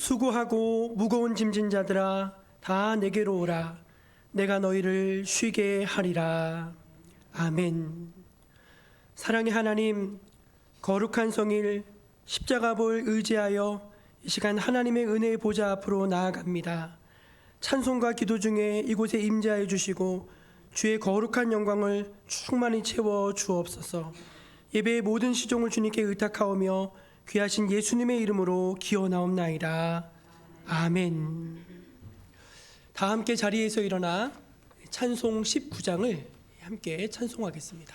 수고하고 무거운 짐진 자들아 다 내게로 오라. 내가 너희를 쉬게 하리라. 아멘. 사랑의 하나님, 거룩한 성일 십자가 볼 의지하여 이 시간 하나님의 은혜의 보좌 앞으로 나아갑니다. 찬송과 기도 중에 이곳에 임재하여 주시고 주의 거룩한 영광을 충만히 채워 주옵소서. 예배의 모든 시종을 주님께 의탁하오며 귀하신 예수님의 이름으로 기원하옵나이다. 아멘. 다 함께 자리에서 일어나 찬송 19장을 함께 찬송하겠습니다.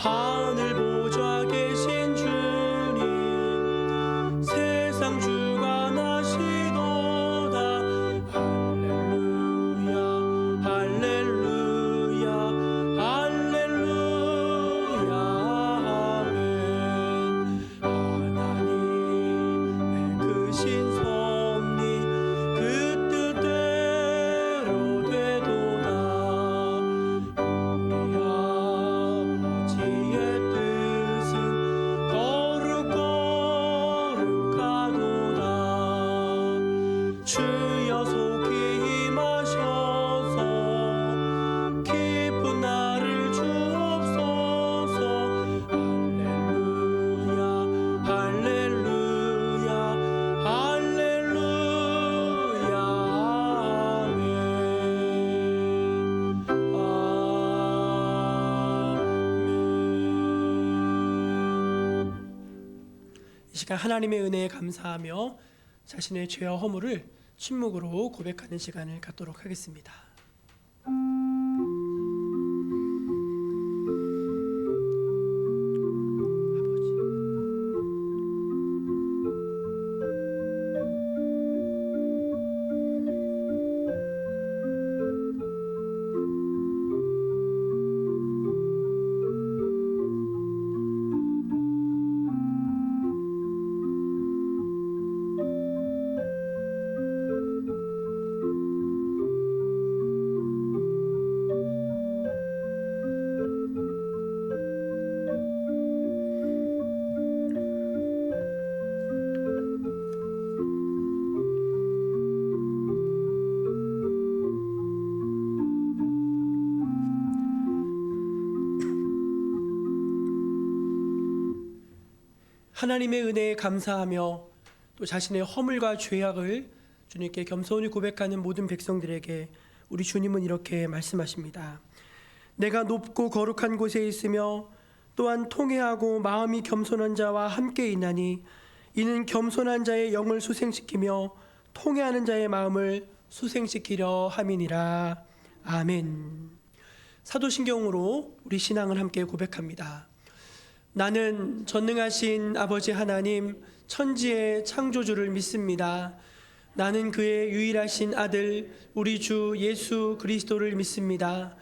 하늘 보좌 계신 주님, 세상 주가 나시도다. 할렐루야 할렐루야 할렐루야 아멘. 하나님의 크신 섭리 그 뜻대로 되도다. 주여 속히 임하셔서 기쁜 날을 주옵소서. 할렐루야 할렐루야 할렐루야 아멘. 아멘. 이 시간 하나님의 은혜에 감사하며 자신의 죄와 허물을 침묵으로 고백하는 시간을 갖도록 하겠습니다. 하나님의 은혜에 감사하며 또 자신의 허물과 죄악을 주님께 겸손히 고백하는 모든 백성들에게 우리 주님은 이렇게 말씀하십니다. 내가 높고 거룩한 곳에 있으며 또한 통회하고 마음이 겸손한 자와 함께 있나니 이는 겸손한 자의 영을 수생시키며 통회하는 자의 마음을 수생시키려 함이니라. 아멘. 사도신경으로 우리 신앙을 함께 고백합니다. 나는 전능하신 아버지 하나님 천지의 창조주를 믿습니다. 나는 그의 유일하신 아들 우리 주 예수 그리스도를 믿습니다.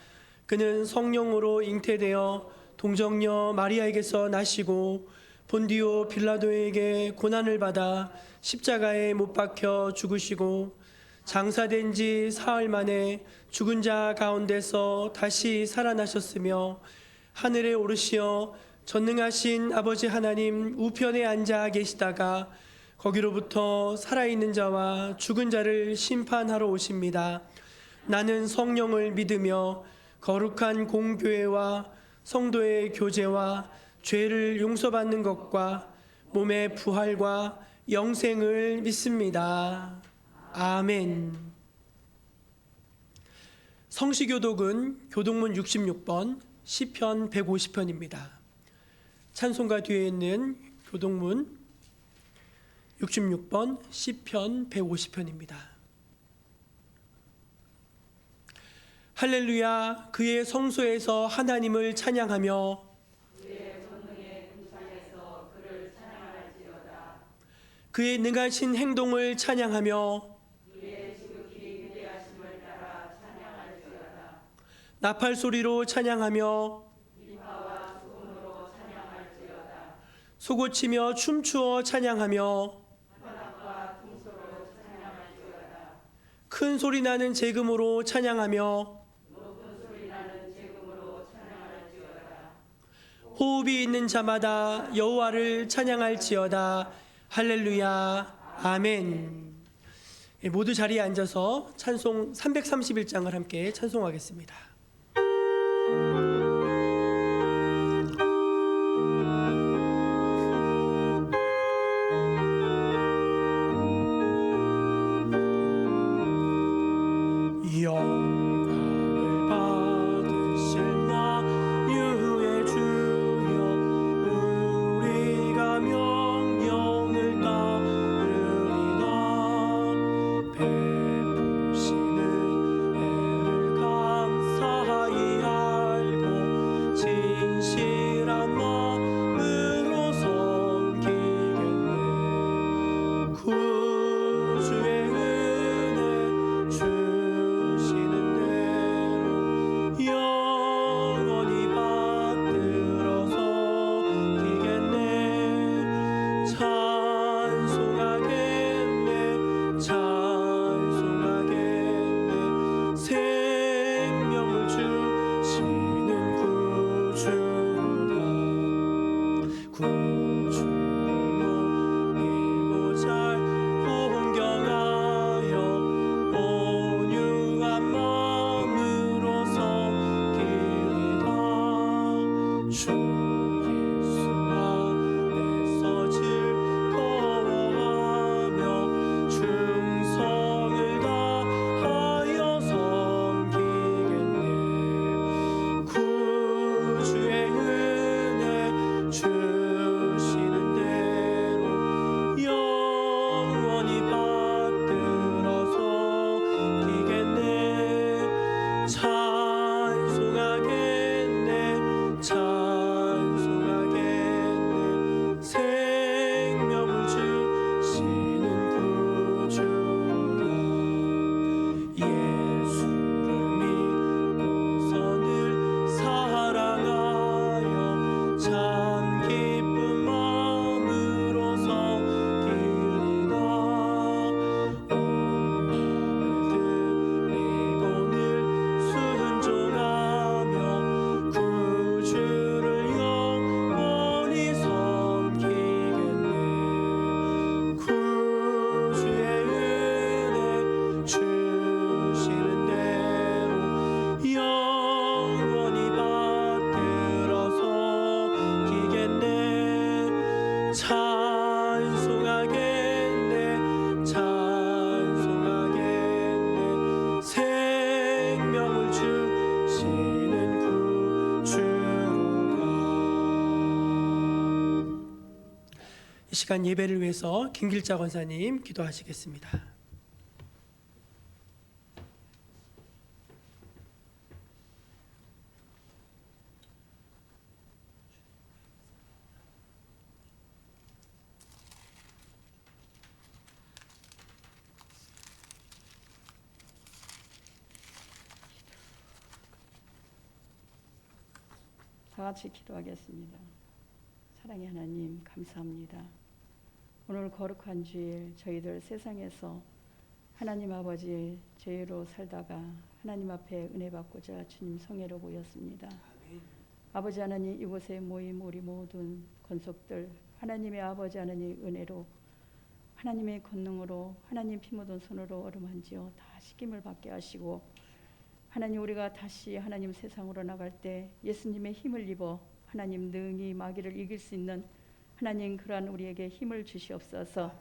그는 성령으로 잉태되어 동정녀 마리아에게서 나시고 본디오 빌라도에게 고난을 받아 십자가에 못 박혀 죽으시고 장사된 지 사흘 만에 죽은 자 가운데서 다시 살아나셨으며 하늘에 오르시어 전능하신 아버지 하나님 우편에 앉아 계시다가 거기로부터 살아있는 자와 죽은 자를 심판하러 오십니다. 나는 성령을 믿으며 거룩한 공교회와 성도의 교제와 죄를 용서받는 것과 몸의 부활과 영생을 믿습니다. 아멘. 성시교독은 교독문 66번, 시편 150편입니다. 찬송가 뒤에 있는 교독문 66번, 시편 150편입니다. 할렐루야, 그의 성소에서 하나님을 찬양하며 그의 능하신 행동을 찬양하며 나팔 소리로 찬양하며 소고치며 춤추어 찬양하며 큰 소리 나는 재금으로 찬양하며 호흡이 있는 자마다 여호와를 찬양할지어다. 할렐루야. 아멘. 모두 자리에 앉아서 찬송 331장을 함께 찬송하겠습니다. 영광을 받으실 만유의 주여, 우리가 명령을 따르리다. 베푸시는 애를 감사히 알고 진실한 마음으로 섬기겠네. 구주의 은혜 주시는 대로 영원히 받들어서 기겠네. 찬송하겠네, 찬송하겠네. 생명을 주시는 구주다. 구주를 높이고 잘 공경하여 온유한 마음으로 섬기리다. 주 예수 안에서 즐거워하며 충성을 다하여 섬기겠네. 구주의 은혜 주시는 대로 영원히 받들어서 기겠네. 찬송하겠네, 찬송하겠네. 생명을 주시는 구주다. 예수를 믿고서는 사랑하여 참 기쁜 마음으로 섬기리다. 온 마음을 드리고 늘 순종하며 구주를 영원히 섬기겠네. 구주의 은혜 주시는 대로 영원히 받들어서 기겠네. 찬송하겠네, 찬송하겠네. 생명을 주시는 구주로다. 이 시간 예배를 위해서 김길자 권사님 기도하시겠습니다. 다 같이 기도하겠습니다. 사랑의 하나님, 감사합니다. 오늘 거룩한 주일 저희들 세상에서 하나님 아버지 죄로 살다가 하나님 앞에 은혜 받고자 주님 성회로 모였습니다. 아버지 하나님, 이곳에 모임 우리 모든 권속들 하나님의 아버지 하나님 은혜로 하나님의 권능으로 하나님 피 묻은 손으로 어루만지어 다 씻김을 받게 하시고, 하나님 우리가 다시 하나님 세상으로 나갈 때 예수님의 힘을 입어 하나님 능히 마귀를 이길 수 있는 하나님 그러한 우리에게 힘을 주시옵소서.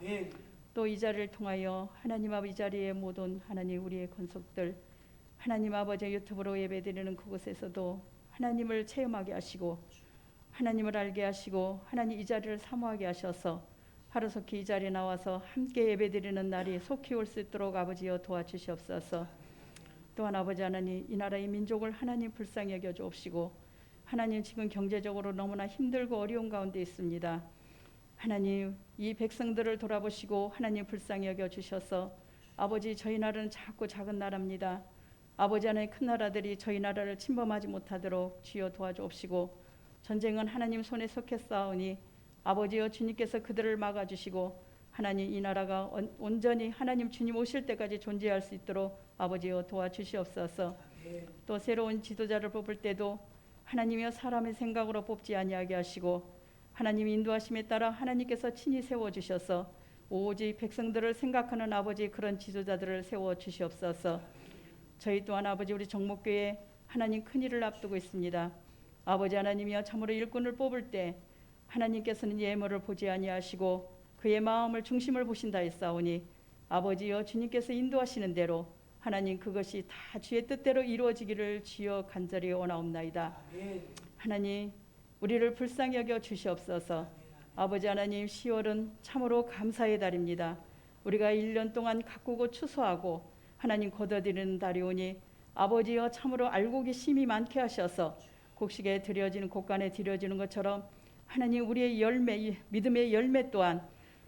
또 이 자리를 통하여 하나님 아버지 이 자리에 모든 하나님 우리의 권속들 하나님 아버지 유튜브로 예배드리는 그곳에서도 하나님을 체험하게 하시고 하나님을 알게 하시고 하나님 이 자리를 사모하게 하셔서 하루속히 이 자리에 나와서 함께 예배드리는 날이 속히 올 수 있도록 아버지여 도와주시옵소서. 또한 아버지 하나님 이 나라의 민족을 하나님 불쌍히 여겨 주옵시고 하나님 지금 경제적으로 너무나 힘들고 어려운 가운데 있습니다. 하나님 이 백성들을 돌아보시고 하나님 불쌍히 여겨 주셔서 아버지 저희 나라는 작고 작은 나라입니다. 아버지 하나님 큰 나라들이 저희 나라를 침범하지 못하도록 주여 도와주옵시고 전쟁은 하나님 손에 속했사오니 아버지여 주님께서 그들을 막아주시고 하나님 이 나라가 온전히 하나님 주님 오실 때까지 존재할 수 있도록 아버지여 도와주시옵소서. 또 새로운 지도자를 뽑을 때도 하나님이여 사람의 생각으로 뽑지 아니하게 하시고 하나님 인도하심에 따라 하나님께서 친히 세워주셔서 오직 백성들을 생각하는 아버지 그런 지도자들을 세워주시옵소서. 저희 또한 아버지 우리 정목교회 하나님 큰일을 앞두고 있습니다. 아버지 하나님이여 참으로 일꾼을 뽑을 때 하나님께서는 예물을 보지 아니하시고 그의 마음을 중심을 보신다 했사오니 아버지여 주님께서 인도하시는 대로 하나님 그것이 다 주의 뜻대로 이루어지기를 주여 간절히 원하옵나이다. 하나님 우리를 불쌍히 여겨 주시옵소서. 아버지 하나님 10월은 참으로 감사의 달입니다. 우리가 1년 동안 가꾸고 추수하고 하나님 거둬들이는 달이 오니 아버지여 참으로 알고 계심이 많게 하셔서 곡식에 드려지는 곡간에 드려지는 것처럼 하나님 우리의 열매 믿음의 열매 또한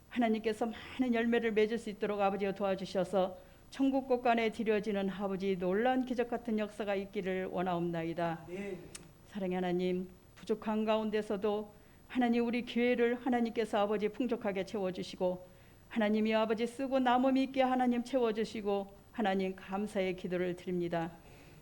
하나님께서 많은 열매를 맺을 수 있도록 아버지여 도와주셔서 천국 곡간에 드려지는 아버지 놀라운 기적 같은 역사가 있기를 원하옵나이다. 사랑의 하나님 부족한 가운데서도 하나님 우리 교회를 하나님께서 아버지 풍족하게 채워주시고 하나님이 아버지 쓰고 남음이 있게 하나님 채워주시고 하나님 감사의 기도를 드립니다.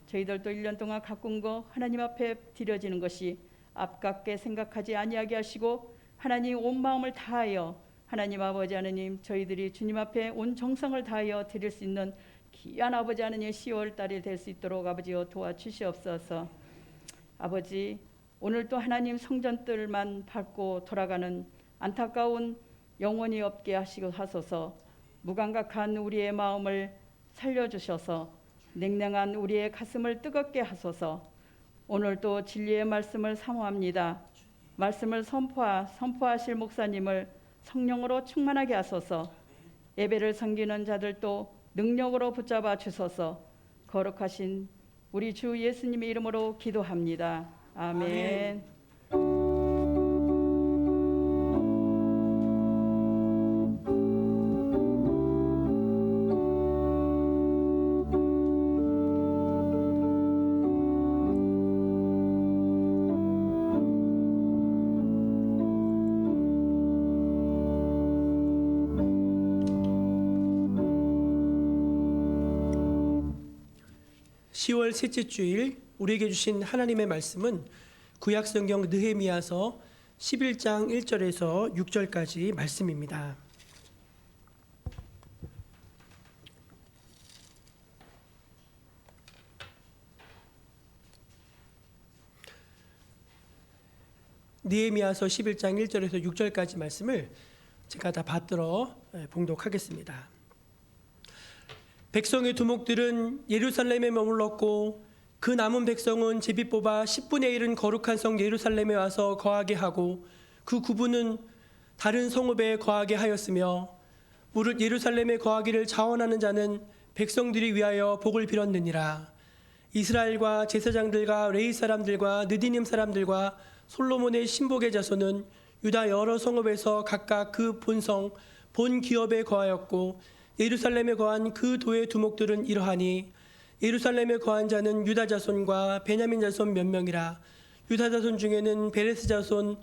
저희들도 1년 동안 가꾼 거 하나님 앞에 드려지는 것이 아깝게 생각하지 아니하게 하시고 하나님 온 마음을 다하여 하나님 아버지 하나님 저희들이 주님 앞에 온 정성을 다하여 드릴 수 있는 귀한 아버지 하나님 10월 달이 될 수 있도록 아버지여 도와주시옵소서. 아버지 오늘 또 하나님 성전들만 밟고 돌아가는 안타까운 영혼이 없게 하시고 하소서. 무감각한 우리의 마음을 살려주셔서 냉랭한 우리의 가슴을 뜨겁게 하소서. 오늘도 진리의 말씀을 사모합니다. 말씀을 선포하실 목사님을 성령으로 충만하게 하소서. 예배를 섬기는 자들도 능력으로 붙잡아 주소서. 거룩하신 우리 주 예수님의 이름으로 기도합니다. 아멘. (10월) 셋째 주일 우리에게 주신 하나님의 말씀은 구약성경 느헤미야서 11장 1절에서 6절까지 말씀입니다. 느헤미야서 11장 1절에서 6절까지 말씀을 제가 다 받들어 봉독하겠습니다. 백성의 두목들은 예루살렘에 머물렀고 그 남은 백성은 제비 뽑아 10분의 1은 거룩한 성 예루살렘에 와서 거하게 하고 그 9분은 다른 성읍에 거하게 하였으며 무릇 예루살렘에 거하기를 자원하는 자는 백성들이 위하여 복을 빌었느니라. 이스라엘과 제사장들과 레위 사람들과 느디님 사람들과 솔로몬의 신복의 자손은 유다 여러 성읍에서 각각 그 본성 본 기업에 거하였고 예루살렘에 거한 그 도의 두목들은 이러하니 예루살렘에 거한 자는 유다 자손과 베냐민 자손 몇 명이라. 유다 자손 중에는 베레스 자손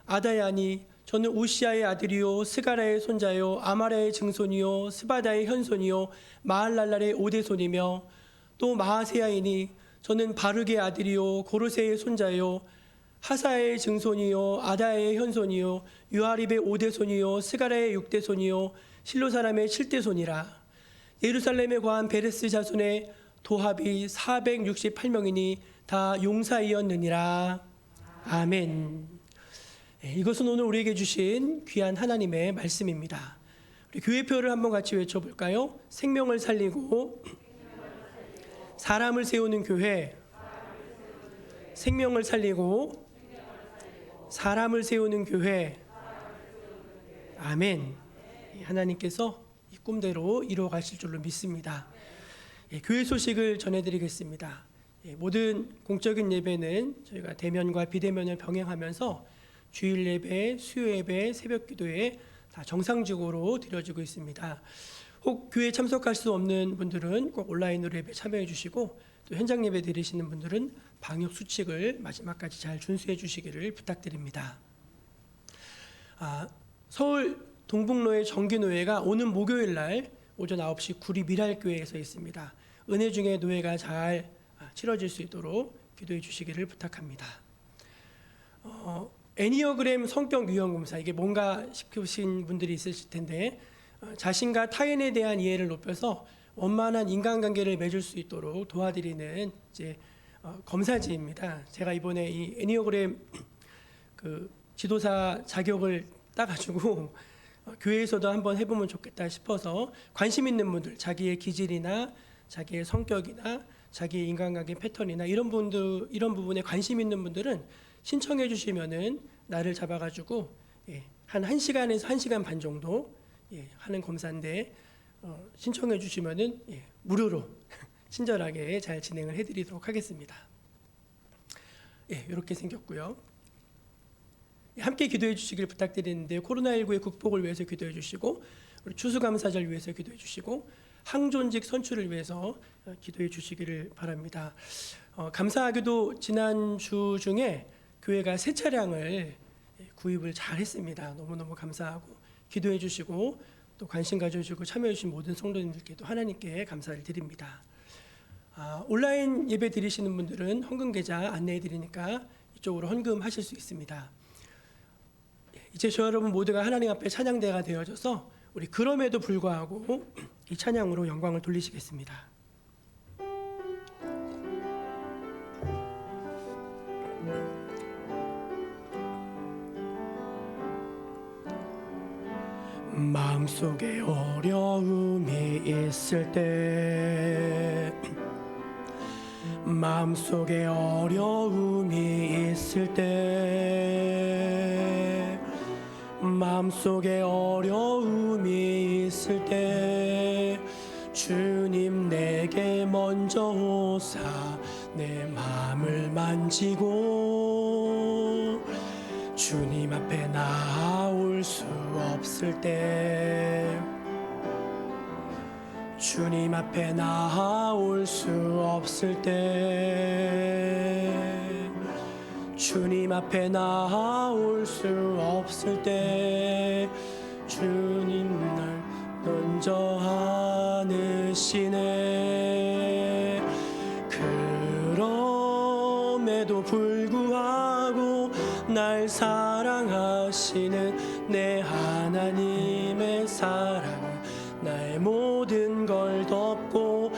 아다야니 저는 우시아의 아들이요 스가라의 손자요 아마라의 증손이요 스바다의 현손이요 마할랄랄의 오대손이며 또 마하세야이니 저는 바르게 아들이요 고르세의 손자요 하사의 증손이요 아다의 현손이요 유아립의 오대손이요 스가라의 육대손이요 실로 사람의 7대손이라. 예루살렘에 거한 베레스 자손의 도합이 468명이니 다 용사이었느니라. 아멘. 이것은 오늘 우리에게 주신 귀한 하나님의 말씀입니다. 우리 교회표를 한번 같이 외쳐볼까요? 생명을 살리고 사람을 세우는 교회, 생명을 살리고 사람을 세우는 교회. 아멘. 하나님께서 이 꿈대로 이루어가실 줄로 믿습니다. 교회 소식을 전해드리겠습니다. 모든 공적인 예배는 저희가 대면과 비대면을 병행하면서 주일 예배, 수요 예배, 새벽 기도에 다 정상적으로 드려지고 있습니다. 혹 교회에 참석할 수 없는 분들은 꼭 온라인으로 예배 참여해 주시고, 또 현장 예배 드리시는 분들은 방역 수칙을 마지막까지 잘 준수해 주시기를 부탁드립니다. 서울 동북로의 정기노회가 오는 목요일 날 오전 9시 구리 미랄교회에서 있습니다. 은혜 중에 노회가 잘 치러질 수 있도록 기도해 주시기를 부탁합니다. 애니어그램 성격 유형 검사, 이게 뭔가 싶으신 분들이 있으실 텐데, 자신과 타인에 대한 이해를 높여서 원만한 인간관계를 맺을 수 있도록 도와드리는 이제 검사지입니다. 제가 이번에 이 애니어그램 그 지도사 자격을 따가지고 교회에서도 한번 해보면 좋겠다 싶어서 관심 있는 분들, 자기의 기질이나 자기의 성격이나 자기의 인간관계 패턴이나 이런 부분에 관심 있는 분들은 신청해 주시면은 날을 잡아가지고 한 1시간에서 1시간 반 정도 하는 검사인데, 신청해 주시면은 무료로 친절하게 잘 진행을 해드리도록 하겠습니다. 이렇게 생겼고요. 함께 기도해 주시길 부탁드리는데, 코로나19의 극복을 위해서 기도해 주시고, 우리 추수감사절 위해서 기도해 주시고, 항존직 선출을 위해서 기도해 주시기를 바랍니다. 감사하게도 지난주 중에 교회가 새 차량을 구입을 잘 했습니다. 너무너무 감사하고, 기도해 주시고 또 관심 가져주시고 참여해 주신 모든 성도님들께도 하나님께 감사를 드립니다. 온라인 예배 드리시는 분들은 헌금 계좌 안내해 드리니까 이쪽으로 헌금하실 수 있습니다. 이제 저 여러분 모두가 하나님 앞에 찬양대가 되어져서 우리 그럼에도 불구하고 이 찬양으로 영광을 돌리시겠습니다. 마음속에 어려움이 있을 때, 마음속에 어려움이 있을 때, 마음속에 어려움이 있을 때, 주님 내게 먼저 오사 내 마음을 만지고, 주님 앞에 나올 수 없을 때, 주님 앞에 나올 수 없을 때, 주님 앞에 나올 수 없을 때, 주님 날 먼저 안으시네. 그럼에도 불구하고 날 사랑하시는 내 하나님의 사랑은 나의 모든 걸 덮고,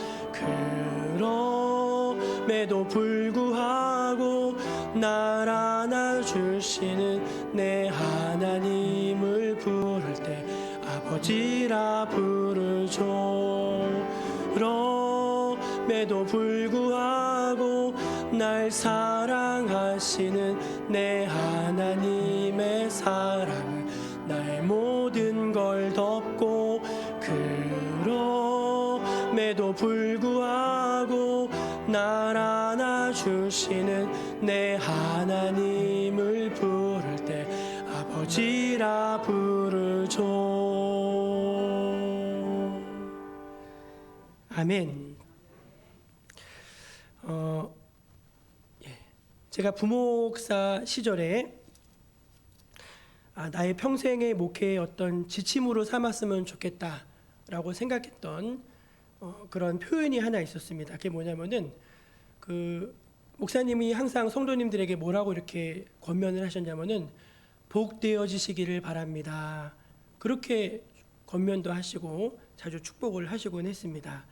그럼에도 불구하고 날 안아주시는 내 하나님을 부를 때 아버지라 부르죠. 그럼에도 불구하고 날 사랑하시는 내 하나님의 사랑은 나의 모든 걸 덮고, 그럼에도 불구하고 날 안아주시는 내 하나님을 부를 때 아버지라 부르죠. 아멘. 제가 부목사 시절에 나의 평생의 목회의 어떤 지침으로 삼았으면 좋겠다라고 생각했던 그런 표현이 하나 있었습니다. 그게 뭐냐면은, 그 목사님이 항상 성도님들에게 뭐라고 이렇게 권면을 하셨냐면은, 복되어지시기를 바랍니다. 그렇게 권면도 하시고 자주 축복을 하시곤 했습니다.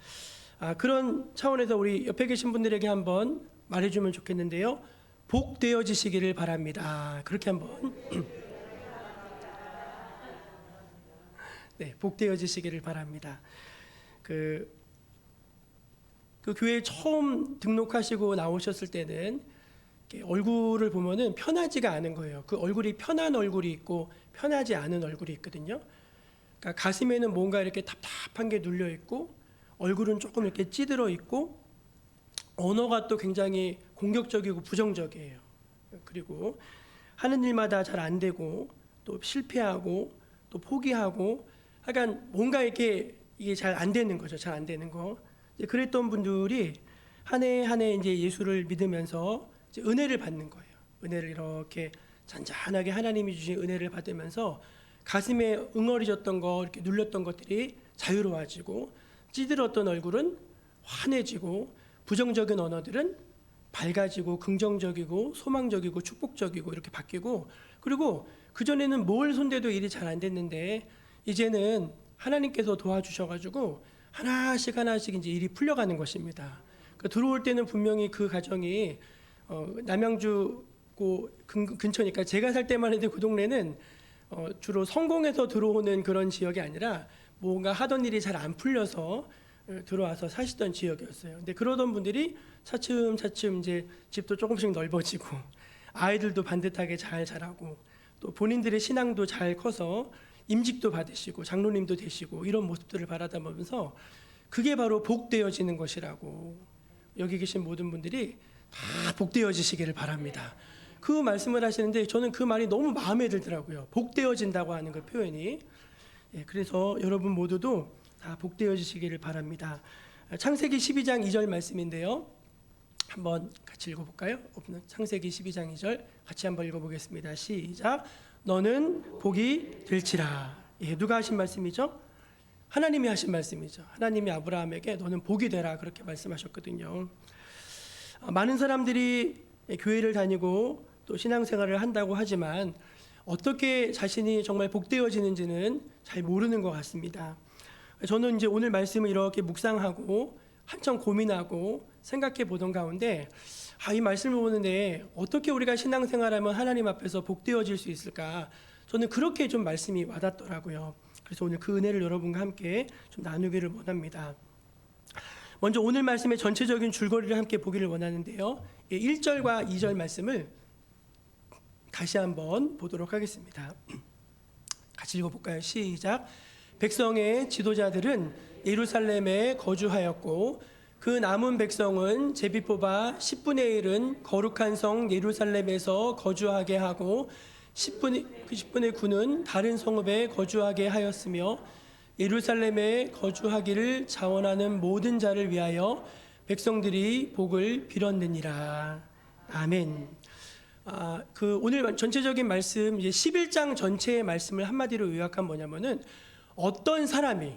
그런 차원에서 우리 옆에 계신 분들에게 한번 말해주면 좋겠는데요. 복되어지시기를 바랍니다. 그렇게 한번 네, 복되어지시기를 바랍니다. 그 교회에 처음 등록하시고 나오셨을 때는 얼굴을 보면은 편하지가 않은 거예요. 그 얼굴이 편한 얼굴이 있고 편하지 않은 얼굴이 있거든요. 그러니까 가슴에는 뭔가 이렇게 답답한 게 눌려 있고 얼굴은 조금 이렇게 찌들어 있고 언어가 또 굉장히 공격적이고 부정적이에요. 그리고 하는 일마다 잘 안 되고 또 실패하고 또 포기하고 약간 뭔가 이게 잘 안 되는 거죠. 잘 안 되는 거. 이제 그랬던 분들이 한 해 한 해 이제 예수를 믿으면서 이제 은혜를 받는 거예요. 은혜를 이렇게 잔잔하게 하나님이 주신 은혜를 받으면서 가슴에 응어리졌던 거 이렇게 눌렸던 것들이 자유로워지고 찌들었던 얼굴은 환해지고 부정적인 언어들은 밝아지고 긍정적이고 소망적이고 축복적이고 이렇게 바뀌고 그리고 그전에는 뭘 손대도 일이 잘 안 됐는데 이제는 하나님께서 도와주셔가지고 하나씩 하나씩 이제 일이 풀려가는 것입니다. 그러니까 들어올 때는 분명히 그 가정이 남양주 근처니까 제가 살 때만 해도 그 동네는 주로 성공해서 들어오는 그런 지역이 아니라 뭔가 하던 일이 잘 안 풀려서 들어와서 사시던 지역이었어요. 근데 그러던 분들이 차츰차츰 이제 집도 조금씩 넓어지고 아이들도 반듯하게 잘 자라고 또 본인들의 신앙도 잘 커서 임직도 받으시고 장로님도 되시고 이런 모습들을 바라다 보면서 그게 바로 복되어지는 것이라고 여기 계신 모든 분들이 다 복되어지시기를 바랍니다. 그 말씀을 하시는데 저는 그 말이 너무 마음에 들더라고요. 복되어진다고 하는 그 표현이. 그래서 여러분 모두도 다 복되어지시기를 바랍니다. 창세기 12장 2절 말씀인데요. 한번 같이 읽어볼까요? 창세기 12장 2절 같이 한번 읽어보겠습니다. 시작. 너는 복이 될지라. 누가 하신 말씀이죠? 하나님이 하신 말씀이죠. 하나님이 아브라함에게 너는 복이 되라 그렇게 말씀하셨거든요. 많은 사람들이 교회를 다니고 또 신앙생활을 한다고 하지만 어떻게 자신이 정말 복되어지는지는 잘 모르는 것 같습니다. 저는 이제 오늘 말씀을 이렇게 묵상하고 한참 고민하고 생각해 보던 가운데 이 말씀을 보는데 어떻게 우리가 신앙생활하면 하나님 앞에서 복되어질 수 있을까? 저는 그렇게 좀 말씀이 와닿더라고요. 그래서 오늘 그 은혜를 여러분과 함께 좀 나누기를 원합니다. 먼저 오늘 말씀의 전체적인 줄거리를 함께 보기를 원하는데요. 1절과 2절 말씀을 다시 한번 보도록 하겠습니다. 같이 읽어볼까요? 시작. 백성의 지도자들은 예루살렘에 거주하였고 그 남은 백성은 제비 뽑아 10분의 1은 거룩한 성 예루살렘에서 거주하게 하고 10분의 9는 다른 성읍에 거주하게 하였으며 예루살렘에 거주하기를 자원하는 모든 자를 위하여 백성들이 복을 빌었느니라. 아멘. 오늘 전체적인 말씀 이제 11장 전체의 말씀을 한마디로 요약하면 뭐냐면은 어떤 사람이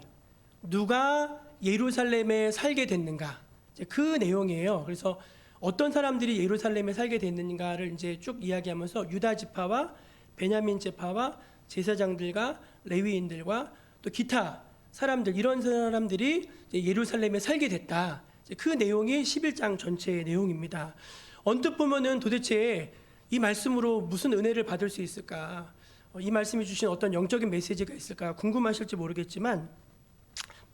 누가 예루살렘에 살게 됐는가 그 내용이에요. 그래서 어떤 사람들이 예루살렘에 살게 됐는가를 이제 쭉 이야기하면서 유다 지파와 베냐민 지파와 제사장들과 레위인들과 또 기타 사람들 이런 사람들이 예루살렘에 살게 됐다. 그 내용이 11장 전체의 내용입니다. 언뜻 보면은 도대체 이 말씀으로 무슨 은혜를 받을 수 있을까? 이 말씀이 주신 어떤 영적인 메시지가 있을까 궁금하실지 모르겠지만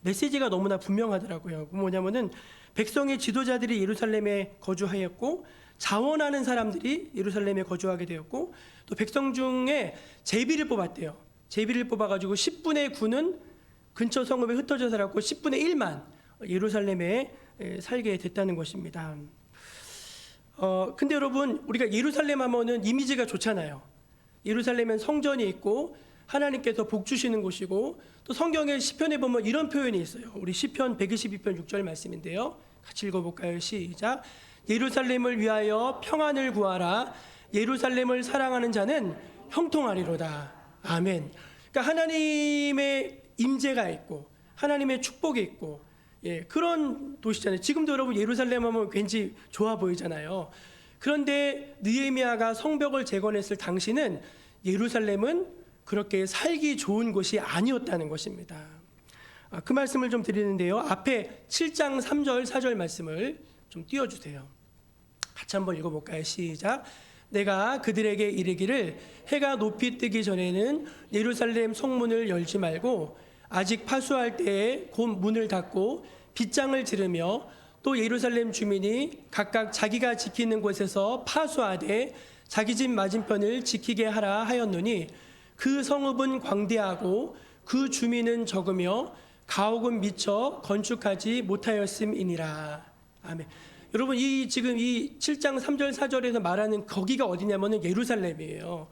메시지가 너무나 분명하더라고요. 뭐냐면은 백성의 지도자들이 예루살렘에 거주하였고 자원하는 사람들이 예루살렘에 거주하게 되었고 또 백성 중에 제비를 뽑았대요. 제비를 뽑아가지고 10분의 9는 근처 성읍에 흩어져 살았고 10분의 1만 예루살렘에 살게 됐다는 것입니다. 근데 여러분 우리가 예루살렘 하면은 이미지가 좋잖아요. 예루살렘엔 성전이 있고 하나님께서 복 주시는 곳이고 또 성경의 시편에 보면 이런 표현이 있어요. 우리 시편 122편 6절 말씀인데요. 같이 읽어볼까요? 시작. 예루살렘을 위하여 평안을 구하라. 예루살렘을 사랑하는 자는 형통하리로다. 아멘. 그러니까 하나님의 임재가 있고 하나님의 축복이 있고 그런 도시잖아요. 지금도 여러분 예루살렘 하면 왠지 좋아 보이잖아요. 그런데 느헤미야가 성벽을 재건했을 당시는 예루살렘은 그렇게 살기 좋은 곳이 아니었다는 것입니다. 그 말씀을 좀 드리는데요. 앞에 7장 3절 4절 말씀을 좀 띄워주세요. 같이 한번 읽어볼까요? 시작. 내가 그들에게 이르기를 해가 높이 뜨기 전에는 예루살렘 성문을 열지 말고 아직 파수할 때에 곧 문을 닫고 빗장을 지르며 또 예루살렘 주민이 각각 자기가 지키는 곳에서 파수하되 자기 집 맞은편을 지키게 하라 하였노니 그 성읍은 광대하고 그 주민은 적으며 가옥은 미처 건축하지 못하였음이니라. 아멘. 여러분 지금 이 7장 3절 4절에서 말하는 거기가 어디냐면은 예루살렘이에요.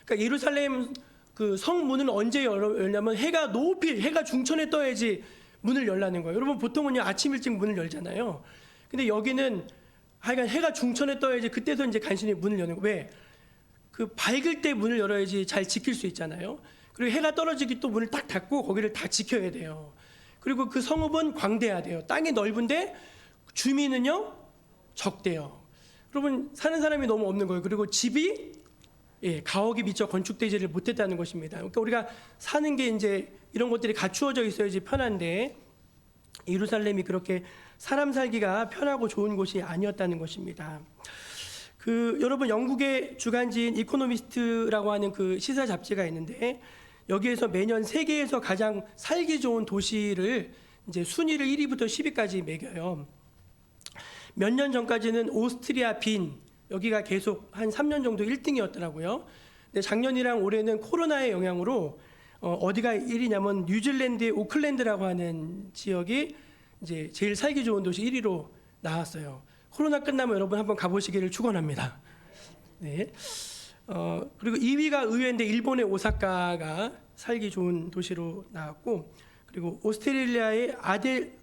그러니까 예루살렘 그 성문은 언제 열냐면 해가 중천에 떠야지 문을 열라는 거예요. 여러분 보통은요 아침 일찍 문을 열잖아요. 근데 여기는 하여간 해가 중천에 떠야지 그때서 이제 간신히 문을 여는 거예요. 왜? 그 밝을 때 문을 열어야지 잘 지킬 수 있잖아요. 그리고 해가 떨어지기 또 문을 딱 닫고 거기를 다 지켜야 돼요. 그리고 그 성읍은 광대해야 돼요. 땅이 넓은데 주민은요 적대요. 여러분 사는 사람이 너무 없는 거예요. 그리고 집이 가옥이 미처 건축되지를 못했다는 것입니다. 그러니까 우리가 사는 게 이제 이런 것들이 갖추어져 있어야지 편한데 예루살렘이 그렇게 사람 살기가 편하고 좋은 곳이 아니었다는 것입니다. 여러분 영국의 주간지인 이코노미스트라고 하는 그 시사 잡지가 있는데 여기에서 매년 세계에서 가장 살기 좋은 도시를 이제 순위를 1위부터 10위까지 매겨요. 몇 년 전까지는 오스트리아 빈 여기가 계속 한 3년 정도 1등이었더라고요. 근데 작년이랑 올해는 코로나의 영향으로 어디가 1위냐면 뉴질랜드의 오클랜드라고 하는 지역이 이제 제일 살기 좋은 도시 1위로 나왔어요. 코로나 끝나면 여러분 한번 가보시기를 축원합니다. 네. 그리고 2위가 의외인데 일본의 오사카가 살기 좋은 도시로 나왔고, 그리고 오스트레일리아의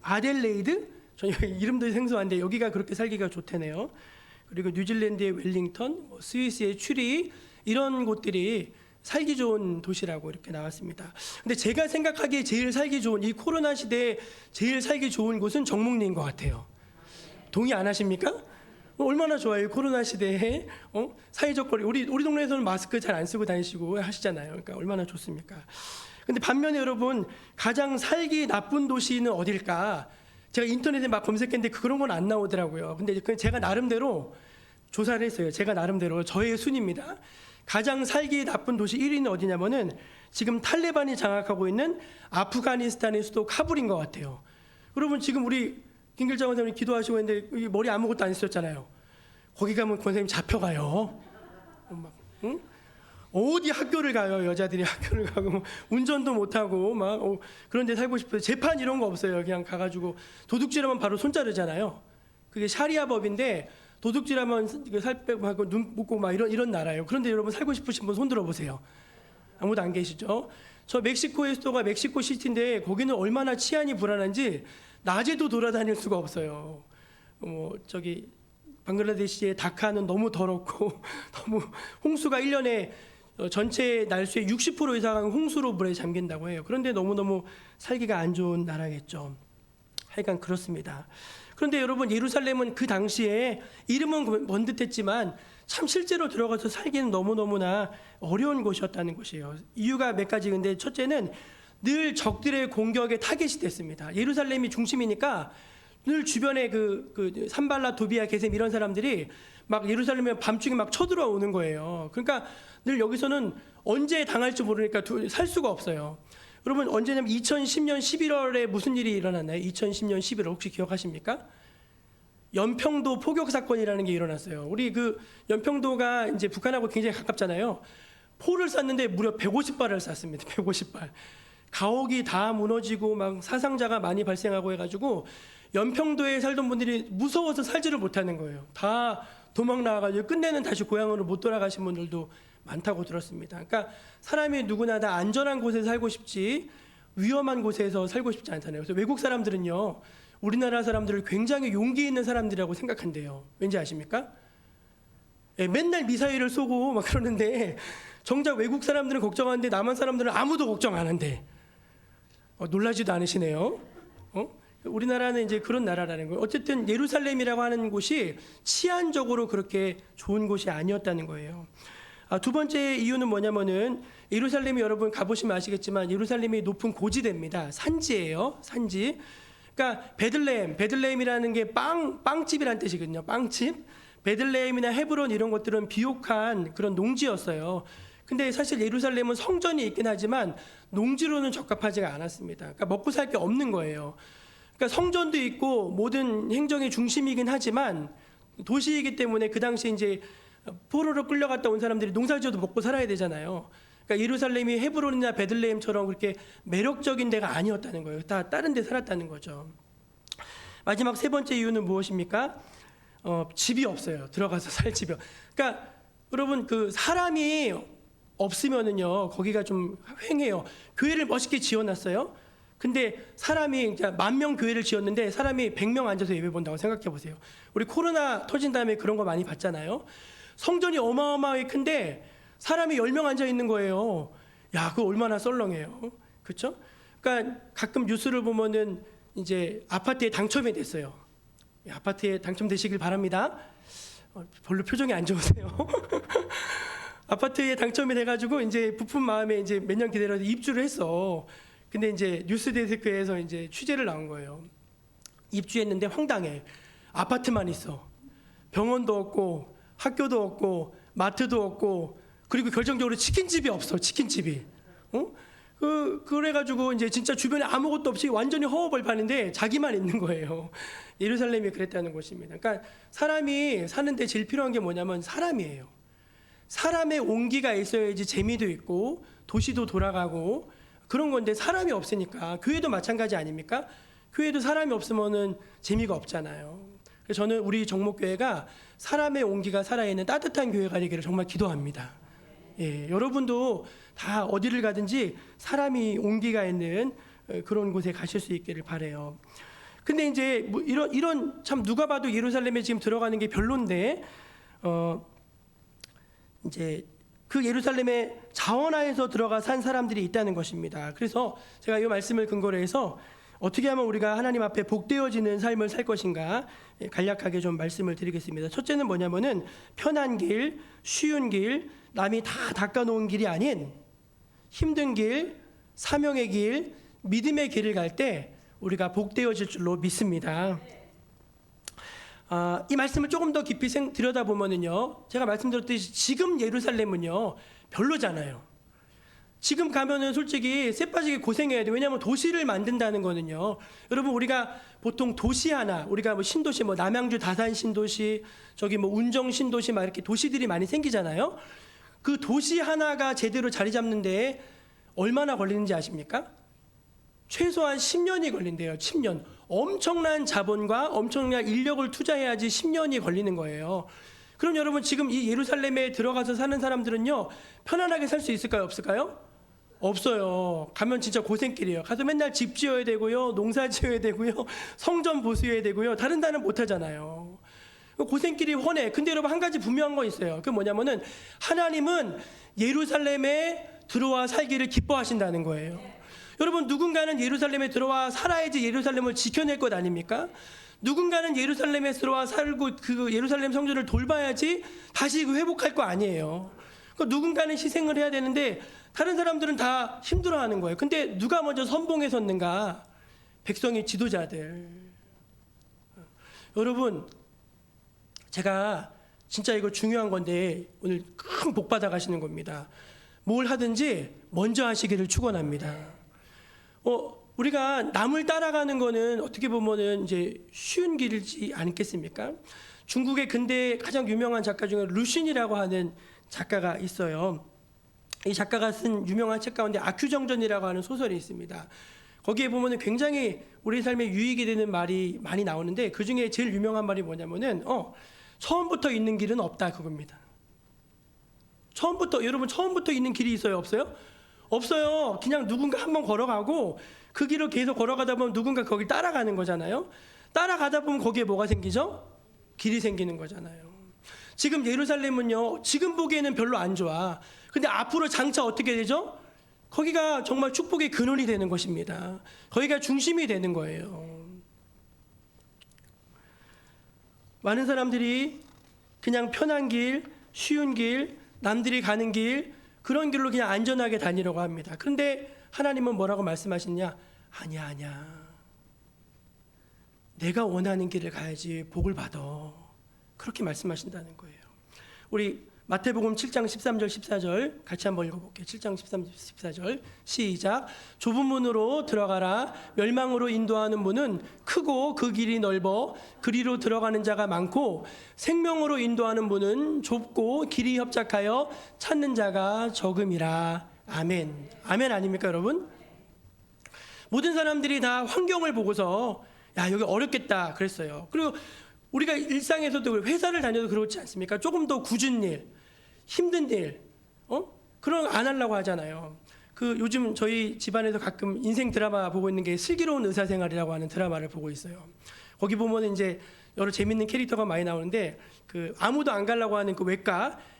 아델레이드, 전 이름도 생소한데 여기가 그렇게 살기가 좋다네요. 그리고 뉴질랜드의 웰링턴, 스위스의 추리 이런 곳들이 살기 좋은 도시라고 이렇게 나왔습니다. 근데 제가 생각하기에 제일 살기 좋은 이 코로나 시대에 제일 살기 좋은 곳은 정목리인 것 같아요. 동의 안 하십니까? 얼마나 좋아요. 코로나 시대에 사회적 거리 우리 동네에서는 마스크 잘 안 쓰고 다니시고 하시잖아요. 그러니까 얼마나 좋습니까? 근데 반면에 여러분 가장 살기 나쁜 도시는 어딜까? 제가 인터넷에 막 검색했는데 그런 건 안 나오더라고요. 근데 제가 나름대로 조사를 했어요. 제가 나름대로 저의 순위입니다. 가장 살기 나쁜 도시 1위는 어디냐면은 지금 탈레반이 장악하고 있는 아프가니스탄의 수도 카불인 것 같아요. 여러분 지금 우리 김길장 원장님 기도하시고 있는데 머리 아무것도 안 쓰셨잖아요. 거기 가면 권사님 잡혀가요. 응? 어디 학교를 가요? 여자들이 학교를 가고 운전도 못하고 막 그런 데 살고 싶어요. 재판 이런 거 없어요. 그냥 가가지고 도둑질하면 바로 손 자르잖아요. 그게 샤리아 법인데 도둑질하면 살 빼고 하고 눈 묶고 막 이런 나라예요. 그런데 여러분 살고 싶으신 분 손 들어보세요. 아무도 안 계시죠? 저 멕시코의 수도가 멕시코 시티인데 거기는 얼마나 치안이 불안한지 낮에도 돌아다닐 수가 없어요. 저기 방글라데시의 다카는 너무 더럽고 너무 홍수가 1년에 전체 날수의 60% 이상은 홍수로 물에 잠긴다고 해요. 그런데 너무너무 살기가 안 좋은 나라겠죠. 하여간 그렇습니다. 그런데 여러분 예루살렘은 그 당시에 이름은 먼 듯했지만 참 실제로 들어가서 살기는 너무너무나 어려운 곳이었다는 것이에요. 이유가 몇 가지. 근데 첫째는 늘 적들의 공격에 타겟이 됐습니다. 예루살렘이 중심이니까 늘 주변에 그 산발라, 도비아, 게셈 이런 사람들이 막 예루살렘에 밤중에 막 쳐들어오는 거예요. 그러니까 늘 여기서는 언제 당할지 모르니까 살 수가 없어요. 여러분 언제냐면 2010년 11월에 무슨 일이 일어났나요? 2010년 11월 혹시 기억하십니까? 연평도 포격 사건이라는 게 일어났어요. 우리 그 연평도가 이제 북한하고 굉장히 가깝잖아요. 포를 쐈는데 무려 150발을 쐈습니다. 150발. 가옥이 다 무너지고 막 사상자가 많이 발생하고 해가지고 연평도에 살던 분들이 무서워서 살지를 못하는 거예요. 다 도망 나와가지고 끝내는 다시 고향으로 못 돌아가신 분들도 많다고 들었습니다. 그러니까 사람이 누구나 다 안전한 곳에 살고 싶지 위험한 곳에서 살고 싶지 않잖아요. 그래서 외국 사람들은요, 우리나라 사람들을 굉장히 용기 있는 사람들이라고 생각한대요. 왠지 아십니까? 맨날 미사일을 쏘고 막 그러는데 정작 외국 사람들은 걱정하는데 남한 사람들은 아무도 걱정 안 한대. 놀라지도 않으시네요. 우리나라는 이제 그런 나라라는 거예요. 어쨌든 예루살렘이라고 하는 곳이 치안적으로 그렇게 좋은 곳이 아니었다는 거예요. 두 번째 이유는 뭐냐면은 예루살렘이 여러분 가보시면 아시겠지만 예루살렘이 높은 고지대입니다. 산지예요. 산지. 그러니까 베들레헴이라는 게 빵집이라는 뜻이거든요. 빵집. 베들레헴이나 헤브론 이런 것들은 비옥한 그런 농지였어요. 근데 사실 예루살렘은 성전이 있긴 하지만 농지로는 적합하지가 않았습니다. 그러니까 먹고 살 게 없는 거예요. 그러니까 성전도 있고 모든 행정의 중심이긴 하지만 도시이기 때문에 그 당시 이제 포로로 끌려갔다 온 사람들이 농사지어도 먹고 살아야 되잖아요. 그러니까 예루살렘이 헤브론이나 베들레헴처럼 그렇게 매력적인 데가 아니었다는 거예요. 다 다른 데 살았다는 거죠. 마지막 세 번째 이유는 무엇입니까? 집이 없어요. 들어가서 살 집이요. 그러니까 여러분 그 사람이 없으면은요 거기가 좀 휑해요. 교회를 멋있게 지어놨어요. 근데 사람이 10,000명 교회를 지었는데 사람이 100명 앉아서 예배 본다고 생각해 보세요. 우리 코로나 터진 다음에 그런 거 많이 봤잖아요. 성전이 어마어마하게 큰데 사람이 10명 앉아 있는 거예요. 야, 그거 얼마나 썰렁해요. 그렇죠? 그러니까 가끔 뉴스를 보면은 이제 아파트에 당첨이 됐어요. 아파트에 당첨되시길 바랍니다. 별로 표정이 안 좋으세요. 아파트에 당첨이 돼가지고 이제 부푼 마음에 이제 몇 년 기다려서 입주를 했어. 근데 이제 뉴스데스크에서 이제 취재를 나온 거예요. 입주했는데 황당해. 아파트만 있어. 병원도 없고 학교도 없고 마트도 없고 그리고 결정적으로 치킨집이 없어. 치킨집이. 그래가지고 이제 진짜 주변에 아무것도 없이 완전히 허허벌판인데 자기만 있는 거예요. 예루살렘이 그랬다는 곳입니다. 그러니까 사람이 사는데 제일 필요한 게 뭐냐면 사람이에요. 사람의 온기가 있어야지 재미도 있고 도시도 돌아가고 그런 건데 사람이 없으니까 교회도 마찬가지 아닙니까? 교회도 사람이 없으면은 재미가 없잖아요. 그래서 저는 우리 정목교회가 사람의 온기가 살아있는 따뜻한 교회가 되기를 정말 기도합니다. 예, 여러분도 다 어디를 가든지 사람이 온기가 있는 그런 곳에 가실 수 있기를 바라요. 근데 이제 뭐 이런 참 누가 봐도 예루살렘에 지금 들어가는 게 별론데 이제 그 예루살렘의 자원하에서 들어가 산 사람들이 있다는 것입니다. 그래서 제가 이 말씀을 근거로 해서 어떻게 하면 우리가 하나님 앞에 복되어지는 삶을 살 것인가 간략하게 좀 말씀을 드리겠습니다. 첫째는 뭐냐면은 편한 길, 쉬운 길, 남이 다 닦아놓은 길이 아닌 힘든 길, 사명의 길, 믿음의 길을 갈 때 우리가 복되어질 줄로 믿습니다. 이 말씀을 조금 더 깊이 들여다보면은요, 제가 말씀드렸듯이 지금 예루살렘은요 별로잖아요. 지금 가면은 솔직히 쎄빠지게 고생해야 돼요. 왜냐하면 도시를 만든다는 거는요. 여러분 우리가 보통 도시 하나, 우리가 뭐 신도시, 뭐 남양주 다산 신도시, 저기 뭐 운정 신도시 막 이렇게 도시들이 많이 생기잖아요. 그 도시 하나가 제대로 자리 잡는데 얼마나 걸리는지 아십니까? 최소한 10년이 걸린대요. 10년. 엄청난 자본과 엄청난 인력을 투자해야지 10년이 걸리는 거예요. 그럼 여러분 지금 이 예루살렘에 들어가서 사는 사람들은요 편안하게 살 수 있을까요? 없을까요? 없어요. 가면 진짜 고생길이에요. 가서 맨날 집 지어야 되고요, 농사 지어야 되고요, 성전 보수해야 되고요. 다른 데는 못 하잖아요. 고생길이 훤해. 근데 여러분 한 가지 분명한 거 있어요. 그게 뭐냐면은 하나님은 예루살렘에 들어와 살기를 기뻐하신다는 거예요. 여러분 누군가는 예루살렘에 들어와 살아야지 예루살렘을 지켜낼 것 아닙니까? 누군가는 예루살렘에 들어와 살고 그 예루살렘 성전을 돌봐야지 다시 회복할 거 아니에요. 그러니까 누군가는 희생을 해야 되는데 다른 사람들은 다 힘들어하는 거예요. 근데 누가 먼저 선봉에 섰는가? 백성의 지도자들. 여러분 제가 진짜 이거 중요한 건데 오늘 큰 복 받아 가시는 겁니다. 뭘 하든지 먼저 하시기를 축원합니다. 우리가 남을 따라가는 거는 어떻게 보면은 이제 쉬운 길이지 않겠습니까? 중국의 근대 가장 유명한 작가 중에 루신이라고 하는 작가가 있어요. 이 작가가 쓴 유명한 책 가운데 아큐정전이라고 하는 소설이 있습니다. 거기에 보면은 굉장히 우리 삶에 유익이 되는 말이 많이 나오는데 그 중에 제일 유명한 말이 뭐냐면은 처음부터 있는 길은 없다 그겁니다. 여러분 처음부터 있는 길이 있어요? 없어요? 없어요. 그냥 누군가 한번 걸어가고 그 길을 계속 걸어가다 보면 누군가 거길 따라가는 거잖아요. 따라가다 보면 거기에 뭐가 생기죠? 길이 생기는 거잖아요. 지금 예루살렘은요 지금 보기에는 별로 안 좋아. 근데 앞으로 장차 어떻게 되죠? 거기가 정말 축복의 근원이 되는 것입니다. 거기가 중심이 되는 거예요. 많은 사람들이 그냥 편한 길, 쉬운 길, 남들이 가는 길 그런 길로 그냥 안전하게 다니려고 합니다. 그런데 하나님은 뭐라고 말씀하시냐? 아니야. 내가 원하는 길을 가야지 복을 받아. 그렇게 말씀하신다는 거예요. 우리 마태복음 7장 13절 14절 같이 한번 읽어볼게요. 7장 13, 14절 시작. 좁은 문으로 들어가라. 멸망으로 인도하는 문은 크고 그 길이 넓어 그리로 들어가는 자가 많고 생명으로 인도하는 문은 좁고 길이 협착하여 찾는 자가 적음이라. 아멘. 아멘 아닙니까 여러분? 모든 사람들이 다 환경을 보고서 야 여기 어렵겠다 그랬어요. 그리고 우리가 일상에서도 회사를 다녀도 그렇지 않습니까? 조금 더 굳은 일, 힘든 일, 그런 안 하려고 하잖아요. 그 요즘 저희 집안에서 가끔 인생 드라마 보고 있는 게 슬기로운 의사생활이라고 하는 드라마를 보고 있어요. 거기 보면 이제 여러 재밌는 캐릭터가 많이 나오는데 그 아무도 안 가려고 하는 그